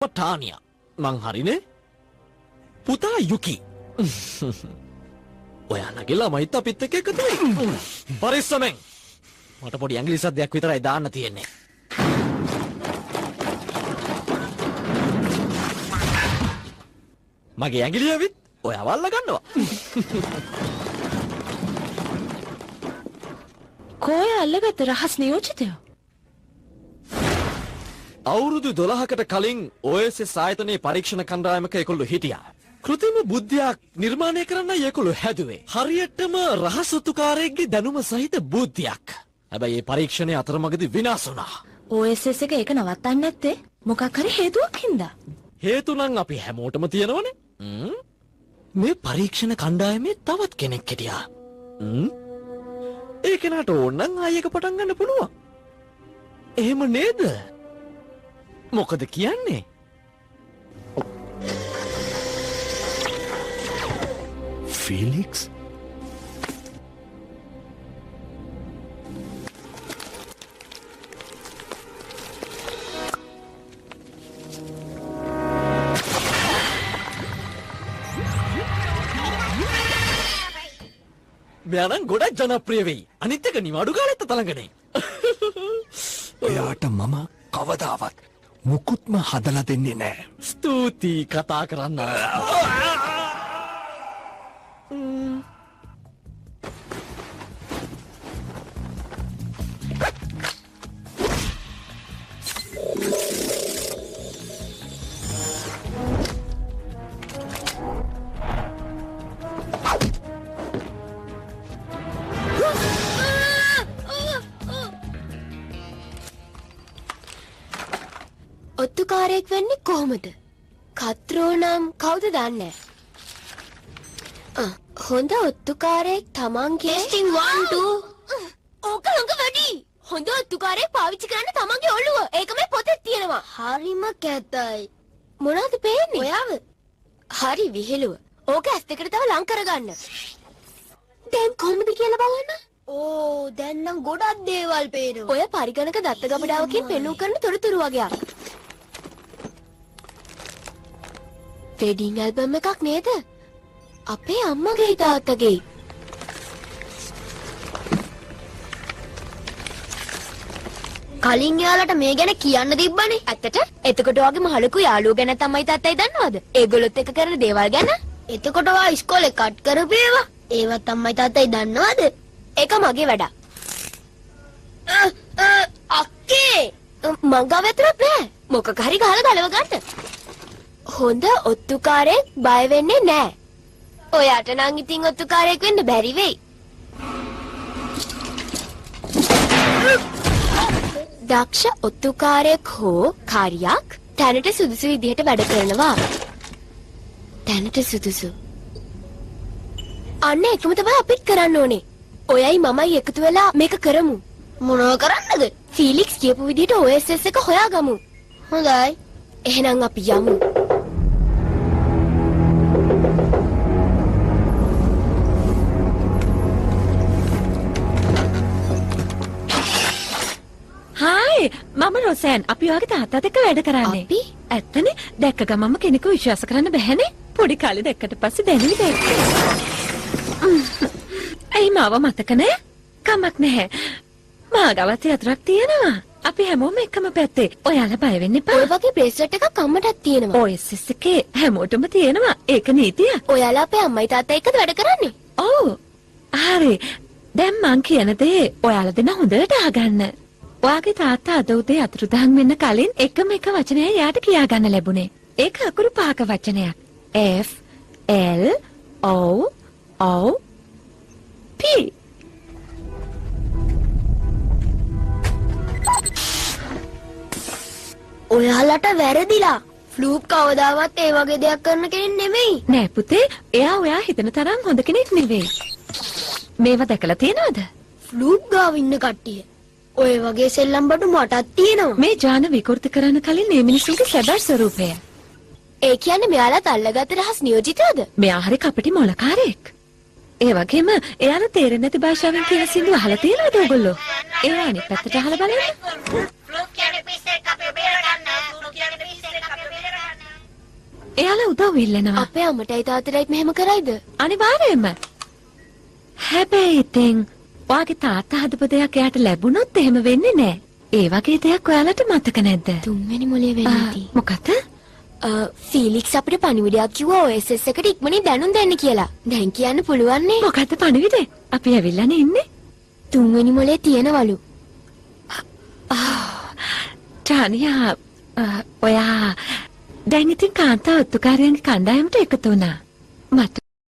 ටානියා මං හරිනේ පුතා යුකි ඔයාලගේ ළමයිත් අපිත් එක්ක එකතු වෙයි පරිස්සමෙන් මට පොඩි ඇඟිලි සද්දයක් විතරයි දාන්න තියෙන්නේ මගේ ඇඟිලි ඇවිත් ඔයාව අල්ල ගන්නවා කොහේ අල්ලගත්ත රහස් නියෝජිතයෝ අවුරුදු 12කට කලින් OSS ආයතනයේ පරීක්ෂණ කණ්ඩායමක ඒගොල්ලෝ හිටියා. කෘත්‍රිම බුද්ධියක් නිර්මාණය කරන්නයි ඒගොල්ලෝ හැදුවේ. හරියටම රහසතුකාරයෙක්ගේ දැනුම සහිත බුද්ධියක්. හැබැයි මේ පරීක්ෂණය අතරමඟදී විනාශ වුණා. OSS එක ඒක නවත්තන්නේ නැත්තේ මොකක් හරි හේතුවක් හින්දා. හේතු නම් අපි හැමෝටම තියෙනවනේ. මේ පරීක්ෂණ කණ්ඩායමේ තවත් කෙනෙක් හිටියා. ඒ කෙනාට ඕන නම් ආයෙක පටන් ගන්න පුළුවන්. එහෙම නේද? මොකද කියන්නේ? ෆිලික්ස් මෙයානම් ගොඩක් ජනප්‍රිය වෙයි. අනිත් එක නිවාඩු කාලෙත් තලංගනේ. එයාට මම කවදාවත් මුකුත්ම හදලා දෙන්නේ නෑ. ස්තුතියි කතා කරන්න. ඔත්තුකාරයෙක් වෙන්නේ කොහොමද? කත්‍රෝ නම් කවුද දන්නේ? හොඳ ඔත්තුකාරයෙක් තමන්ගේ ටෙස්ටිං 1 2 ඕක ළඟ වැඩි. හොඳ ඔත්තුකාරයෙක් පාවිච්චි කරන්න තමන්ගේ ඔළුව. ඒක මේ පොතේ තියෙනවා. හරිම කැතයි. මොනවද පේන්නේ? ඔයාව. හරි විහිළුව. ඕක ඇස් දෙකට තව ලං කරගන්න. දැන් කොහොමද කියලා බලන්න. ඕ දැන් නම් ගොඩක් දේවල් පේනවා. ඔය පරිගණක දත්ත ගබඩාවකින් පෙන්වු කරන තොරතුරු වගේ. වෙඩින් ඇල්බම් එකක් නේද? අපේ අම්මගේ තාත්තගේ. කලින් යාලට මේ ගැන කියන්න තිබ්බනේ. ඇත්තට? එතකොට වගේ මහලුකු යාළුවෝ ගැන තමයි තාත්තයි දන්නවද? ඒගොල්ලොත් එක්ක කරන දේවල් ගැන? එතකොට වා ඉස්කෝලේ කට් කරපු ඒවා. ඒවත් අම්මයි තාත්තයි දන්නවද? ඒක මගේ වැඩක්. අක්කේ මං ගාව ඇතුළත් නෑ. මොකක් හරි ගහලා ගලව ගන්න. හොඳ ඔත්තුකාරයෙක් බය වෙන්නේ නෑ. ඔයාට නම් ඉතින් ඔත්තුකාරයෙක් වෙන්න බැරි වෙයි. දක්ෂ ඔත්තුකාරයෙක් හෝ කාර්යයක් තැනට සුදුසු විදිහට වැඩ කරනවා. තැනට සුදුසු. අන්න එකම තමයි අපිත් කරන්න ඕනේ. ඔයයි මමයි එකතු වෙලා මේක කරමු. මොනව කරන්නද? ෆීලික්ස් කියපු විදිහට OSS එක හොයාගමු. හොඳයි. එහෙනම් අපි යමු. හායි මම රොසෑන් අපි ඔයාගේ තාත්තත් එක්ක වැඩ කරන්නේ. අපි? ඇත්තනේ දැක්ක ගමන්ම කෙනෙකු විශ්වාස කරන්න බැහැනේ. පොඩි කාලේ දැක්කට පස්සේ දැනෙවි දැක්ක. ඇයි මාව මතක නෑ? කමක් නැහැ. මාගවත් යතරක් තියෙනවා. අපි හැමෝම එකම පැත්තේ. ඔයාලා බය වෙන්න එපා. ඔය වගේ බ්‍රේස්ලට් එකක් අම්මටත් තියෙනවා. OSS එකේ හැමෝටම තියෙනවා. ඒක නීතිය. ඔයාලා අපේ අම්මයි තාත්තයි එක්කද වැඩ කරන්නේ? ඔව්. හරි. දැන් මං කියන දේ ඔයාලා දෙන හොඳට අහගන්න. ඔයාගේ තාත්තා අද උදේ අතුරුදහන් වෙන්න කලින් එකම එක වචනය යාට කියා ගන්න ලැබුණේ. ඒක අකුරු පහක වචනයක්. F L O O P. ඔයාලට වැරදිලා. ෆ්ලූප් කවදාවත් ඒ වගේ දෙයක් කරන කෙනෙක් නෙමෙයි. නෑ පුතේ, එයා ඔයා හිතන තරම් හොඳ කෙනෙක් නෙවෙයි. මේවා දැකලා තියෙනවද? ෆ්ලූප් ගාව ඉන්න කට්ටිය. ඔය වගේ සෙල්ලම් බඩු මටත් තියෙනවා. මේ ජාන විකෘති කරන්න කලින් මේ මිනිසුන්ගේ සැබෑ ස්වරූපය. ඒ කියන්නේ මෙයාලා අල්ලගත්ත රහස් නියෝජිතයද? මෙයා හරි කපටි මොලකාරයෙක්. ඒ වගේම එයාලා තේරෙන්නේ නැති භාෂාවෙන් කියන සින්දු අහලා තියෙනවද ඔයගොල්ලෝ? ඒවා අනිත් පැත්තට අහලා බලන්න. ෆ්ලූක් කියන්නේ පිස්සෙක් අපේ බේර ගන්න. ෆ්ලූක් කියන්නේ පිස්සෙක් අපේ බේර එයාලා උදව් ඉල්ලනවා. අපේ අම්මටයි තාත්තටයි මෙහෙම කරයිද? අනිවාර්යයෙන්ම. හැබැයි ඉතින් ඔයාගේ තාත්තා හදපු දෙයක් එයාට ලැබුණොත් එහෙම වෙන්නේ නැහැ. ඒ වගේ දෙයක් ඔයාලට මතක නැද්ද? තුන්වෙනි මොලේ වෙන්නේදී. මොකද? ෆීලික්ස් අපිට පණිවිඩයක් කිව්වා OSS එකට ඉක්මනින් දැනුම් දෙන්න කියලා. දැන් කියන්න පුළුවන් නේ. මොකද්ද පණිවිඩේ? අපි ඇවිල්ලානේ ඉන්නේ. තුන්වෙනි මොලේ තියෙනවලු. ටානියා ඔයා දැන් ඉතින් කාන්තා ඔත්තුකාරයන්ගේ කණ්ඩායමට එකතු වුණා. මට